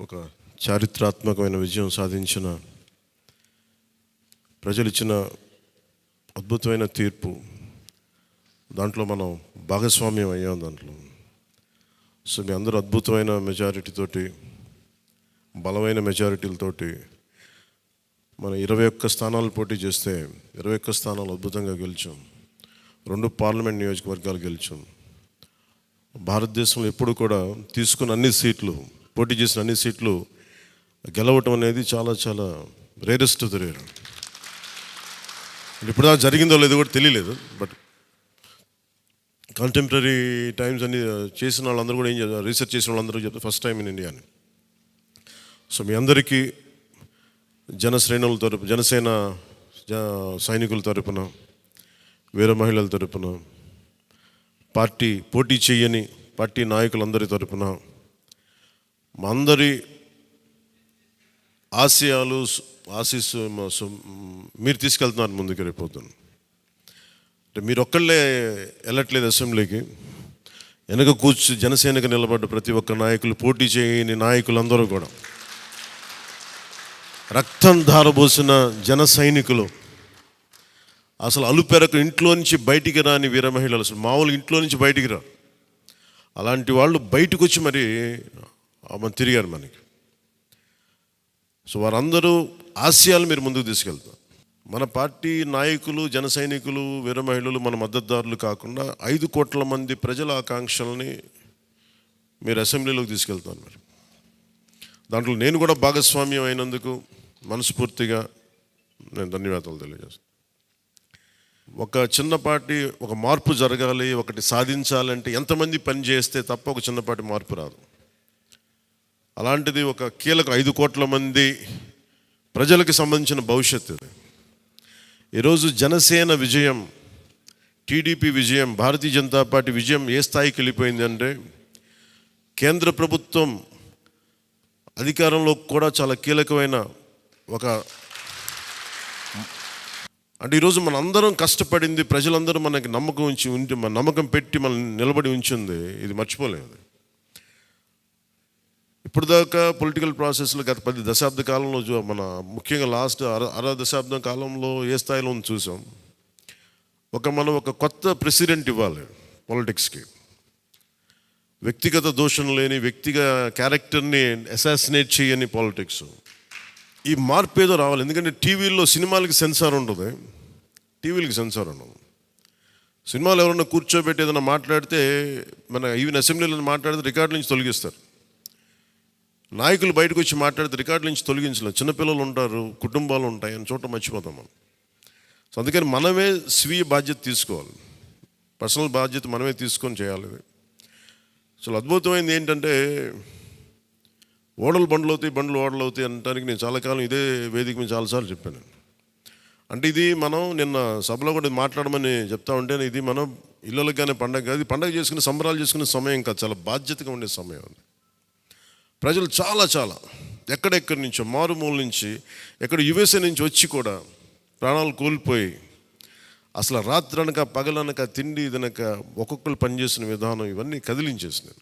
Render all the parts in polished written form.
ఒక చారిత్రాత్మకమైన విజయం సాధించిన ప్రజలు ఇచ్చిన అద్భుతమైన తీర్పు. దాంట్లో మనం భాగస్వామ్యం అయ్యాం దాంట్లో. సో మీ అందరూ అద్భుతమైన మెజారిటీతోటి, బలమైన మెజారిటీలతోటి మన 21 స్థానాలు పోటీ చేస్తే 21 స్థానాలు అద్భుతంగా గెలిచాం. 2 పార్లమెంట్ నియోజకవర్గాలు గెలిచాం. భారతదేశంలో ఎప్పుడు కూడా తీసుకున్న అన్ని సీట్లు, పోటీ చేసిన అన్ని సీట్లు గెలవటం అనేది చాలా చాలా రేరెస్ట్ ఆఫ్ ద రేర్. ఇప్పుడు దాకా జరిగిందో లేదో కూడా తెలియలేదు. బట్ కంటెంపరీ టైమ్స్ అన్ని చేసిన వాళ్ళందరూ కూడా ఏం చేస్తారు, రీసెర్చ్ చేసిన వాళ్ళందరూ చెప్తారు ఫస్ట్ టైం ఇన్ ఇండియా అని. సో మీ అందరికీ జనశ్రేణుల తరపున, జనసేన సైనికుల తరపున, వీర మహిళల తరపున, పార్టీ పోటీ చేయని పార్టీ నాయకులందరి తరపున, మా అందరి ఆశయాలు ఆశీస్సు మీరు తీసుకెళ్తున్నారు ముందుకు. రేపొద్దున అంటే మీరు ఒక్కళ్ళే వెళ్ళట్లేదు అసెంబ్లీకి. వెనక జనసేనకు నిలబడ్డ ప్రతి ఒక్క నాయకులు, పోటీ చేయని నాయకులందరూ కూడా, రక్తం ధారబోసిన జన సైనికులు, అసలు అలుపెరకు ఇంట్లో నుంచి బయటికి రాని వీర మహిళలు, అసలు మామూలుగా ఇంట్లో నుంచి బయటికి రా, అలాంటి వాళ్ళు బయటకు వచ్చి మరి తిరిగారు మనకి. సో వారందరూ ఆశయాలు మీరు ముందుకు తీసుకెళ్తారు. మన పార్టీ నాయకులు, జన సైనికులు, వీర మహిళలు, మన మద్దతుదారులు కాకుండా 5 కోట్ల మంది ప్రజల ఆకాంక్షల్ని మీరు అసెంబ్లీలోకి తీసుకెళ్తాను. మరి దాంట్లో నేను కూడా భాగస్వామ్యం అయినందుకు మనస్ఫూర్తిగా నేను ధన్యవాదాలు తెలియజేస్తాను. ఒక చిన్న పార్టీ, ఒక మార్పు జరగాలి, ఒకటి సాధించాలంటే ఎంతమంది పని చేస్తే తప్ప ఒక చిన్నపాటి మార్పు రాదు. అలాంటిది ఒక కీలక 5 కోట్ల మంది ప్రజలకు సంబంధించిన భవిష్యత్తు. ఈరోజు జనసేన విజయం, టీడీపీ విజయం, భారతీయ జనతా పార్టీ విజయం ఏ స్థాయికి వెళ్ళిపోయింది అంటే, కేంద్ర ప్రభుత్వం అధికారంలో కూడా చాలా కీలకమైన ఒక, అంటే ఈరోజు మన అందరం కష్టపడింది, ప్రజలందరూ మనకి నమ్మకం ఉంచి మన నమ్మకం పెట్టి మనం నిలబడి ఉంచింది, ఇది మర్చిపోలేదు. ఇప్పుడు దాకా పొలిటికల్ ప్రాసెస్లో గత 10 దశాబ్ద కాలంలో మన ముఖ్యంగా లాస్ట్ అర దశాబ్దం కాలంలో ఏ స్థాయిలో చూసాం. మనం ఒక కొత్త ప్రెసిడెంట్ ఇవ్వాలి పాలిటిక్స్కి. వ్యక్తిగత దోషం లేని, వ్యక్తిగత క్యారెక్టర్ని అసాసినేట్ చేయని పాలిటిక్స్. ఈ మార్పు ఏదో రావాలి. ఎందుకంటే టీవీల్లో సినిమాలకి సెన్సార్ ఉంటుంది, టీవీలకి సెన్సార్ ఉండదు. సినిమాలు ఎవరన్నా కూర్చోబెట్టి ఏదైనా మాట్లాడితే, మన ఈవెన్ అసెంబ్లీలో మాట్లాడితే రికార్డు నుంచి తొలగిస్తారు. నాయకులు బయటకు వచ్చి మాట్లాడితే రికార్డు నుంచి తొలగించలేదు. చిన్నపిల్లలు ఉంటారు, కుటుంబాలు ఉంటాయి, అని చోట మర్చిపోతాం మనం. సో అందుకని మనమే స్వీయ బాధ్యత తీసుకోవాలి, పర్సనల్ బాధ్యత మనమే తీసుకొని చేయాలి. అసలు అద్భుతమైనది ఏంటంటే, ఓడలు బండ్లు అవుతాయి, బండ్లు ఓడలు అవుతాయి అనడానికి నేను చాలా కాలం ఇదే వేదిక మీద చాలాసార్లు చెప్పాను. అంటే ఇది మనం నిన్న సభలో కూడా మాట్లాడమని చెప్తా ఉంటే, ఇది మనం ఇళ్ళకి కానీ పండగ కాదు, పండగ చేసుకునే, సంబరాలు చేసుకునే సమయం కాదు, చాలా బాధ్యతగా ఉండే సమయం అది. ప్రజలు చాలా చాలా ఎక్కడెక్కడి నుంచో, మారుమూల నుంచి, ఎక్కడ యుఎస్ఏ నుంచి వచ్చి కూడా ప్రాణాలు కోల్పోయి, అసలు రాత్రనక పగలనక తిండి తినక ఒక్కొక్కరు పనిచేసిన విధానం ఇవన్నీ కదిలించేసినాయి.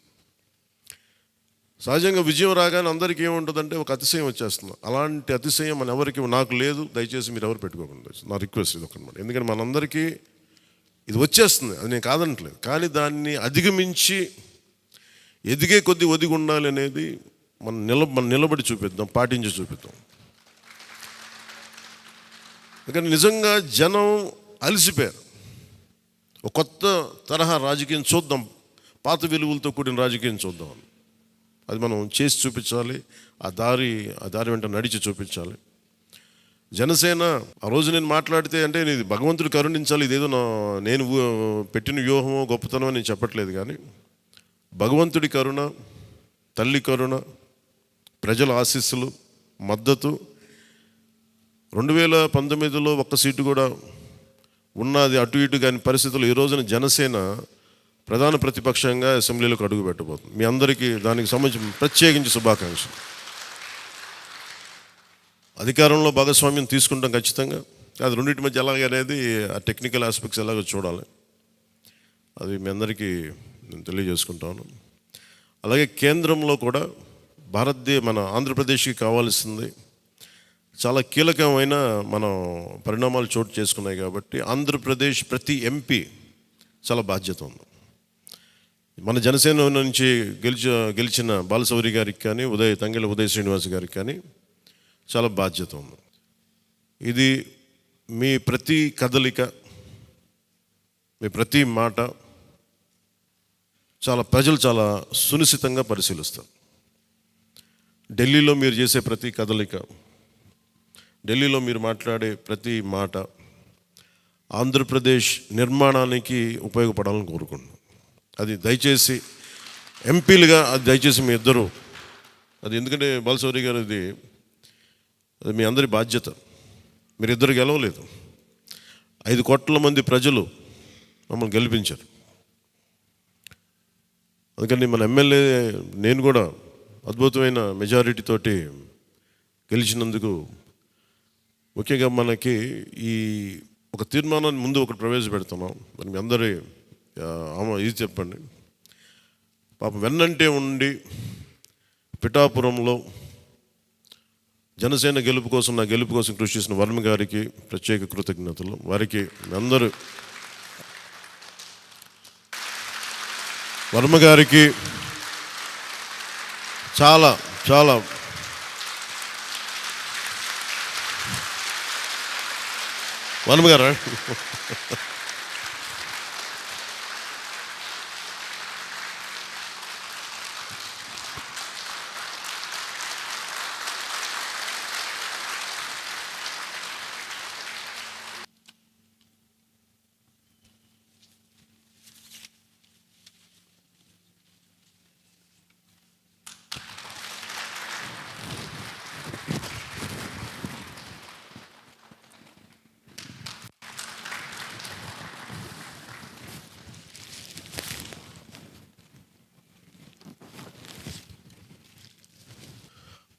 సహజంగా విజయం రాగానే అందరికీ ఏముంటుందంటే ఒక అతిశయం వచ్చేస్తుంది. అలాంటి అతిశయం మన ఎవరికి, నాకు లేదు, దయచేసి మీరు ఎవరు పెట్టుకోకుండా, నా రిక్వెస్ట్ ఇది ఒకనమాట. ఎందుకంటే మనందరికీ ఇది వచ్చేస్తుంది, అది నేను కాదనట్లేదు. కానీ దాన్ని అధిగమించి ఎదిగే కొద్దీ ఒదిగి ఉండాలి అనేది మనం నిలబడి చూపిద్దాం, పాటించి చూపిద్దాం. ఎందుకంటే నిజంగా జనం అలసిపోయారు. ఒక కొత్త తరహా రాజకీయం చూద్దాం, పాత విలువలతో కూడిన రాజకీయం చూద్దాం. అది మనం చేసి చూపించాలి, ఆ దారి వెంట నడిచి చూపించాలి. జనసేన ఆ రోజు నేను మాట్లాడితే, అంటే ఇది భగవంతుడు కరుణించాలి, ఇదేదో నేను పెట్టిన వ్యూహమో గొప్పతనమో నేను చెప్పట్లేదు. కానీ భగవంతుడి కరుణ, తల్లి కరుణ, ప్రజల ఆశీస్సులు, మద్దతు, 2019లో 1 సీటు కూడా ఉన్నది అటు ఇటు కాని పరిస్థితుల్లో ఈ రోజున జనసేన ప్రధాన ప్రతిపక్షంగా అసెంబ్లీలోకి అడుగు పెట్టబోతుంది. మీ అందరికీ దానికి సంబంధించి ప్రత్యేకించి శుభాకాంక్షలు. అధికారంలో భాగస్వామ్యం తీసుకుంటాం ఖచ్చితంగా. అది రెండింటి మధ్య ఎలాగ అనేది, ఆ టెక్నికల్ ఆస్పెక్ట్స్ ఎలాగో చూడాలి. అది మీ అందరికీ నేను తెలియజేసుకుంటాను. అలాగే కేంద్రంలో కూడా మన ఆంధ్రప్రదేశ్కి కావాల్సింది చాలా కీలకమైన మనం పరిణామాలు చోటు చేసుకున్నాయి కాబట్టి ఆంధ్రప్రదేశ్ ప్రతి ఎంపీ చాలా బాధ్యత ఉంది. మన జనసేన నుంచి గెలిచిన బాలశౌరి గారికి కానీ తంగెళ్ళ ఉదయ్ శ్రీనివాస్ గారికి కానీ చాలా బాధ్యత ఉంది. ఇది మీ ప్రతి కదలిక, మీ ప్రతి మాట ప్రజలు చాలా సునిశ్చితంగా పరిశీలిస్తారు. ఢిల్లీలో మీరు చేసే ప్రతి కదలిక, ఢిల్లీలో మీరు మాట్లాడే ప్రతి మాట ఆంధ్రప్రదేశ్ నిర్మాణానికి ఉపయోగపడాలని కోరుకుంటున్నాను. అది దయచేసి ఎంపీలుగా దయచేసి మీ ఇద్దరు అది, ఎందుకంటే బాలశౌరి గారు అది మీ అందరి బాధ్యత. మీరిద్దరు గెలవలేదు, 5 కోట్ల మంది ప్రజలు మమ్మల్ని గెలిపించారు. అందుకని మన ఎమ్మెల్యే నేను కూడా అద్భుతమైన మెజారిటీ తోటి గెలిచినందుకు ముఖ్యంగా మనకి ఈ ఒక తీర్మానాన్ని ముందు ఒకటి ప్రవేశపెడుతున్నాం. మరి మీ అందరి ఇది చెప్పండి. పాపం వెన్నంటే ఉండి పిఠాపురంలో జనసేన గెలుపు కోసం, నా గెలుపు కోసం కృషి చేసిన వర్మ గారికి ప్రత్యేక కృతజ్ఞతలు. వారికి అందరూ వర్మ గారికి చాలా చాలా వర్మ గారా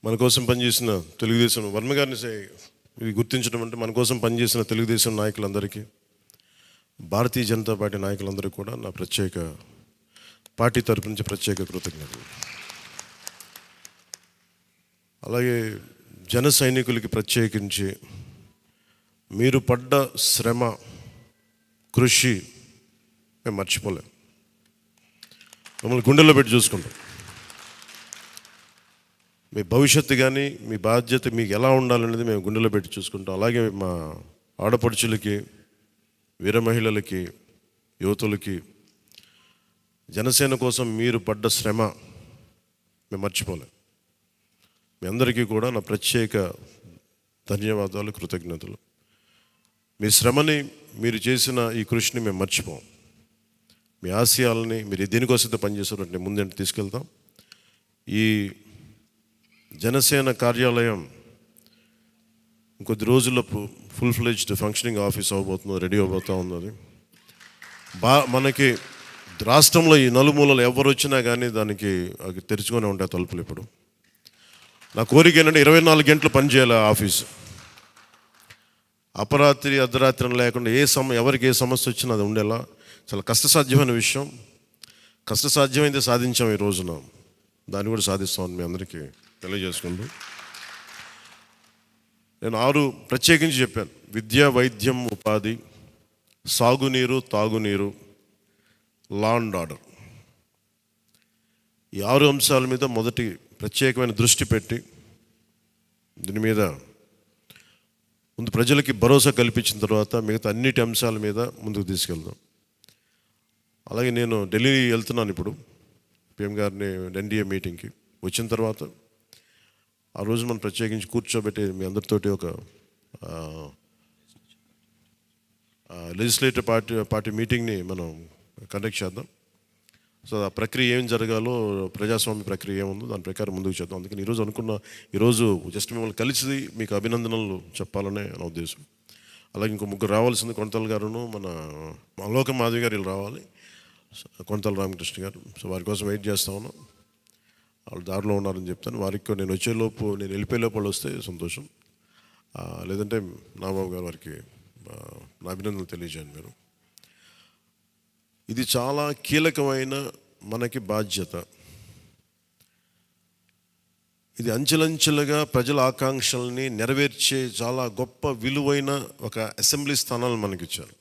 మన కోసం పనిచేసిన తెలుగుదేశం వర్మ గారిని ఇది గుర్తించడం అంటే మన కోసం పనిచేసిన తెలుగుదేశం నాయకులందరికీ, భారతీయ జనతా పార్టీ నాయకులందరికీ కూడా నా పార్టీ తరపు నుంచి ప్రత్యేక కృతజ్ఞతలు. అలాగే జన సైనికులకి ప్రత్యేకించి మీరు పడ్డ శ్రమ, కృషి మేము మర్చిపోలేం. మమ్మల్ని గుండెల్లో పెట్టి చూసుకుంటాం. మీ భవిష్యత్తు కానీ మీ బాధ్యత మీకు ఎలా ఉండాలనేది మేము గుండెలో పెట్టి చూసుకుంటాం. అలాగే మా ఆడపడుచులకి, వీర మహిళలకి, యువతులకి జనసేన కోసం మీరు పడ్డ శ్రమ మేము మర్చిపోలేం. మీ అందరికీ కూడా నా ప్రత్యేక ధన్యవాదాలు, కృతజ్ఞతలు. మీ శ్రమని, మీరు చేసిన ఈ కృషిని మేము మర్చిపోం. మీ ఆశయాలని మీరు దేనికోసమైతే పనిచేస్తారంటే ముందంటే తీసుకెళ్తాం. ఈ జనసేన కార్యాలయం ఇంకొద్ది రోజుల్లో ఫుల్ ఫ్లెడ్జ్డ్ ఫంక్షనింగ్ ఆఫీస్ అవ్వబోతుంది, రెడీ అవబోతూ ఉన్నది. మనకి రాష్ట్రంలో ఈ నలుమూలలు ఎవరు వచ్చినా కానీ దానికి తెరుచుకొని ఉంటాయి తలుపులు. ఇప్పుడు నా కోరిక ఏంటంటే 24 గంటలు పనిచేయాలి ఆఫీసు. అపరాత్రి అర్ధరాత్రి లేకుండా ఎవరికి ఏ సమస్య వచ్చినా అది ఉండేలా. చాలా కష్టసాధ్యమైన విషయం. కష్టసాధ్యమైతే సాధించాం ఈ రోజున, దాన్ని కూడా సాధిస్తామని మీ అందరికీ తెలియజేసుకుంటూ నేను 6 ప్రత్యేకించి చెప్పాను. విద్య, వైద్యం, ఉపాధి, సాగునీరు, తాగునీరు, లా అండ్ ఆర్డర్. ఈ 6 అంశాల మీద మొదటి ప్రత్యేకమైన దృష్టి పెట్టి దీని మీద ముందు ప్రజలకి భరోసా కల్పించిన తర్వాత మిగతా అన్నిటి అంశాల మీద ముందుకు తీసుకెళ్దాం. అలాగే నేను ఢిల్లీ వెళ్తున్నాను ఇప్పుడు పిఎం గారిని ఎన్డీఏ మీటింగ్కి. వచ్చిన తర్వాత ఆ రోజు మనం ప్రత్యేకించి కూర్చోబెట్టి మీ అందరితోటి ఒక లెజిస్లేటివ్ పార్టీ మీటింగ్ని మనం కండక్ట్ చేద్దాం. సో ఆ ప్రక్రియ ఏం జరగాలో, ప్రజాస్వామ్య ప్రక్రియ ఏముందో దాని ప్రకారం ముందుకు చేద్దాం. అందుకని ఈరోజు జస్ట్ మిమ్మల్ని కలిసి మీకు అభినందనలు చెప్పాలనే నా ఉద్దేశం. అలాగే ఇంకో 3 రావాల్సింది, కొంతల గారును మన లోక మాధవి గారు వీళ్ళు రావాలి, కొంతల రామకృష్ణ గారు. సో వారి కోసం వెయిట్ చేస్తా ఉన్నాం. వాళ్ళు దారిలో ఉన్నారని చెప్తాను. వారికి నేను వెళ్ళిపోయేలోపు వాళ్ళు వస్తే సంతోషం. లేదంటే నాబాబు గారు వారికి నా అభినందనలు తెలియజేయండి మీరు. ఇది చాలా కీలకమైన మనకి బాధ్యత. ఇది అంచెలంచెలుగా ప్రజల ఆకాంక్షల్ని నెరవేర్చే చాలా గొప్ప విలువైన ఒక అసెంబ్లీ స్థానాలను మనకి ఇచ్చారు.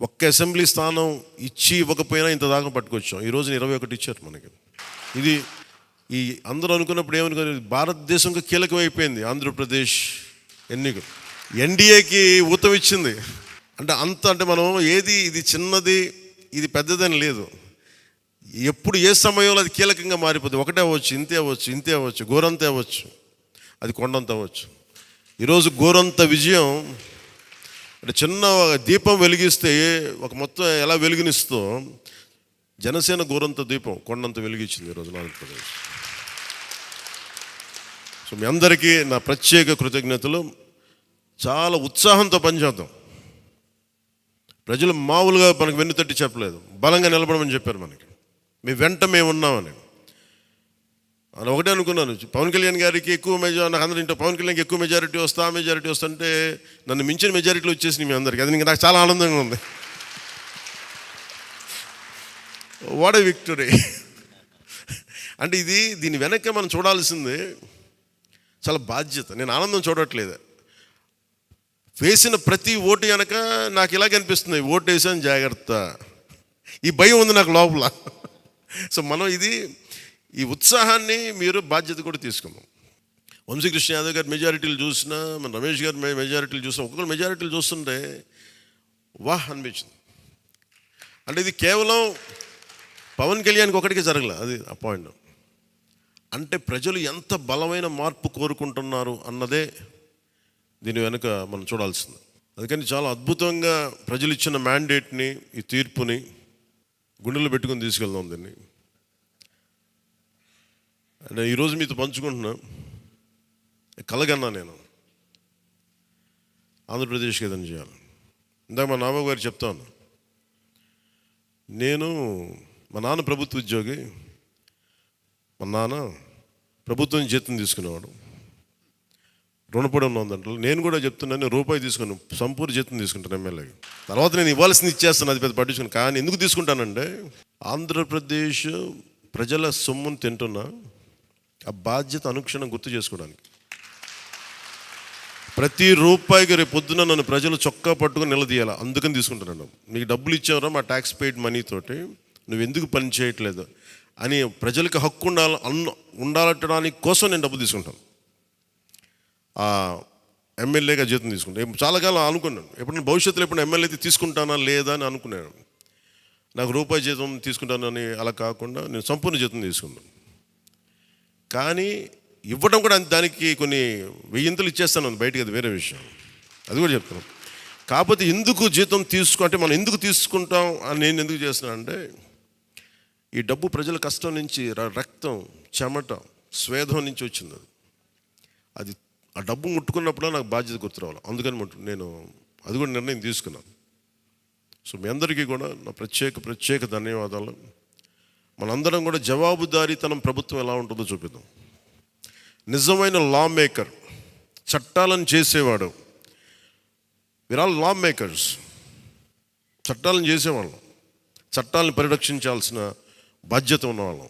ఒక్క అసెంబ్లీ స్థానం ఇచ్చి ఇవ్వకపోయినా ఇంత దాకా పట్టుకొచ్చాం. ఈరోజు 21 ఇచ్చారు మనకి. ఇది ఈ అందరూ అనుకున్నప్పుడు ఏమనుకున్నారు, భారతదేశంకి కీలకమైపోయింది ఆంధ్రప్రదేశ్ ఎన్నికలు. ఎన్డీఏకి ఊతం ఇచ్చింది. అంటే మనం ఏది ఇది చిన్నది ఇది పెద్దదని లేదు. ఎప్పుడు ఏ సమయంలో అది కీలకంగా మారిపోతుంది. ఒకటే అవ్వచ్చు, ఇంతే అవ్వచ్చు, గోరంత అవ్వచ్చు, అది కొండంత అవ్వచ్చు. ఈరోజు గోరంత విజయం అంటే చిన్న దీపం వెలిగిస్తే ఒక మొత్తం ఎలా వెలుగునిస్తో జనసేన గోరంత దీపం కొండంత వెలిగించింది ఈరోజు ఆంధ్రప్రదేశ్. సో మీ అందరికీ నా ప్రత్యేక కృతజ్ఞతలు. చాలా ఉత్సాహంతో పనిచేద్దాం. ప్రజలు మామూలుగా మనకు వెన్నుతట్టి చెప్పలేదు, బలంగా నిలబడమని చెప్పారు మనకి. మీ వెంట మేము ఉన్నామని. అని ఒకటే అనుకున్నాను, పవన్ కళ్యాణ్ గారికి ఎక్కువ నాకు అందరూ ఇంట్లో పవన్ కళ్యాణ్కి ఎక్కువ మెజారిటీ వస్తుంటే నన్ను మించిన మెజారిటీలు వచ్చేసింది మీ అందరికీ. అది నాకు చాలా ఆనందంగా ఉంది. What a victory. అంటే దీని వెనక్కి మనం చూడాల్సింది చాలా బాధ్యత. నేను ఆనందం చూడట్లేదు. వేసిన ప్రతి ఓటు వెనక నాకు ఇలాగ అనిపిస్తుంది, ఓటు వేసాను జాగ్రత్త, ఈ భయం ఉంది నాకు లోపల. సో మనం ఈ ఉత్సాహాన్ని మీరు బాధ్యత కూడా తీసుకున్నాం. వంశీకృష్ణ యాదవ్ గారి మెజారిటీలు చూసినా, మన రమేష్ గారి మెజారిటీలు చూసినా, ఒక్కొక్కరు మెజారిటీలు చూస్తుంటే వాహ్ అనిపించింది. అంటే ఇది కేవలం పవన్ కళ్యాణ్కి ఒకటికి జరగలే, అది ఆ పాయింట్. అంటే ప్రజలు ఎంత బలమైన మార్పు కోరుకుంటున్నారు అన్నదే దీని వెనుక మనం చూడాల్సింది. అందుకని చాలా అద్భుతంగా ప్రజలు ఇచ్చిన మ్యాండేట్ని, ఈ తీర్పుని గుండెలో పెట్టుకుని తీసుకెళ్దాం దీన్ని. అంటే ఈరోజు మీతో పంచుకుంటున్నా, కలగన్నా నేను ఆంధ్రప్రదేశ్కి ఏదైనా చేయాలి. ఇందాక మా నాన్న గారు చెప్తాను, మా నాన్న ప్రభుత్వ ఉద్యోగి. మా నాన్న ప్రభుత్వం జీతం తీసుకునేవాడు, రుణపడి ఉన్నదంటే. నేను కూడా చెప్తున్నాను, రూపాయి తీసుకుని సంపూర్ణ జీతం తీసుకుంటాను ఎమ్మెల్యేకి. తర్వాత నేను ఇవ్వాల్సింది ఇచ్చేస్తాను, అది పెద్ద పట్టించుకుని. కానీ ఎందుకు తీసుకుంటానంటే ఆంధ్రప్రదేశ్ ప్రజల సొమ్మును తింటున్నా ఆ బాధ్యత అనుక్షణం గుర్తు చేసుకోవడానికి. ప్రతి రూపాయికి రేపు పొద్దున నన్ను ప్రజలు చొక్కా పట్టుకుని నిలదీయాలి, అందుకని తీసుకుంటాను. నీకు డబ్బులు ఇచ్చావరా మా ట్యాక్స్ పెయిడ్ మనీతోటి, నువ్వు ఎందుకు పని చేయట్లేదు అని ప్రజలకు హక్కు ఉండాలటడానికి కోసం నేను డబ్బు తీసుకుంటాను. ఎమ్మెల్యేగా జీతం తీసుకుంటాను. చాలా కాలం అనుకున్నాను, ఎప్పుడైనా భవిష్యత్తులో ఎప్పుడు ఎమ్మెల్యే అయితే తీసుకుంటానా లేదా అని అనుకున్నాను. నాకు రూపాయి జీతం తీసుకుంటానని అలా కాకుండా నేను సంపూర్ణ జీతం తీసుకున్నాను. కానీ ఇవ్వడం కూడా దానికి కొన్ని వెయ్యింతలు ఇచ్చేస్తాను బయటికి, అది వేరే విషయం, అది కూడా చెప్తాను. కాకపోతే ఎందుకు జీతం అంటే మనం ఎందుకు తీసుకుంటాం అని నేను ఎందుకు చేస్తున్నాను అంటే, ఈ డబ్బు ప్రజల కష్టం నుంచి, రక్తం, చెమట, స్వేదం నుంచి వచ్చింది. అది ఆ డబ్బు ముట్టుకున్నప్పుడు నాకు బాధ్యత గుర్తు రావాలి. అందుకని నేను అది కూడా నిర్ణయం తీసుకున్నాను. సో మీ అందరికీ కూడా నా ప్రత్యేక ధన్యవాదాలు. మనందరం కూడా జవాబుదారీతనం ప్రభుత్వం ఎలా ఉంటుందో చూపిద్దాం. నిజమైన లా మేకర్, చట్టాలను చేసేవాడు. We are all law makers. చట్టాలను చేసేవాళ్ళం, చట్టాలను పరిరక్షించాల్సిన బాధ్యత ఉన్నవాళ్ళం.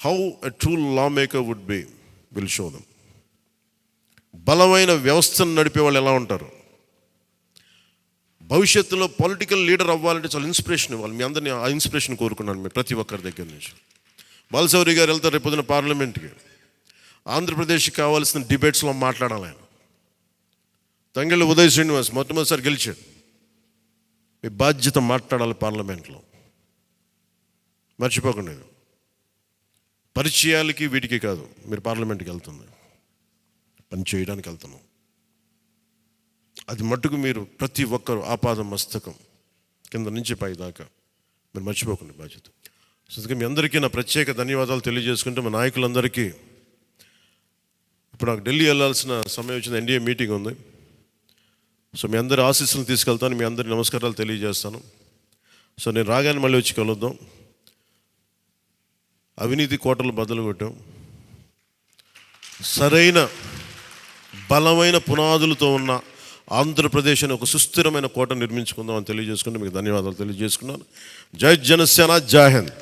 How a true law maker would be will show them. బలమైన వ్యవస్థను నడిపే వాళ్ళు ఎలా ఉంటారు. భవిష్యత్తులో పొలిటికల్ లీడర్ అవ్వాలంటే చాలా ఇన్స్పిరేషన్ ఇవ్వాలి. మీ అందరినీ ఆ ఇన్స్పిరేషన్ కోరుకున్నాను మీరు ప్రతి ఒక్కరి దగ్గర నుంచి. బాలశౌరి గారు వెళ్తారు రేపు పొద్దున పార్లమెంట్కి. ఆంధ్రప్రదేశ్కి కావాల్సిన డిబేట్స్లో మాట్లాడాలి ఆయన. తంగెళ్ళ ఉదయ్ శ్రీనివాస్ మొట్టమొదటిసారి గెలిచాడు. మీ బాధ్యత మాట్లాడాలి పార్లమెంట్లో, మర్చిపోకండి. పరిచయాలకి వీటికి కాదు, మీరు పార్లమెంట్కి వెళ్తుంది, పని చేయడానికి వెళ్తున్నాం. అది మట్టుకు మీరు ప్రతి ఒక్కరు ఆపాదం మస్తకం కింద నుంచి పై దాకా మీరు మర్చిపోకండి బాధ్యత. సో మీ అందరికీ నా ప్రత్యేక ధన్యవాదాలు తెలియజేసుకుంటే, మా నాయకులందరికీ ఇప్పుడు నాకు ఢిల్లీ వెళ్ళాల్సిన సమయం వచ్చింది, ఎన్డీఏ మీటింగ్ ఉంది. సో మీ అందరి ఆశీస్సులు తీసుకెళ్తాను, మీ అందరి నమస్కారాలు తెలియజేస్తాను. సో నేను రాగానే మళ్ళీ వచ్చి కలుద్దాం. అవినీతి కోటలు బద్దలు కొట్టాం, సరైన బలమైన పునాదులతో ఉన్న ఆంధ్రప్రదేశ్ అని ఒక సుస్థిరమైన కోట నిర్మించుకుందాం అని తెలియజేసుకుంటూ మీకు ధన్యవాదాలు తెలియజేసుకున్నాను. జై జనసేన, జై హింద్.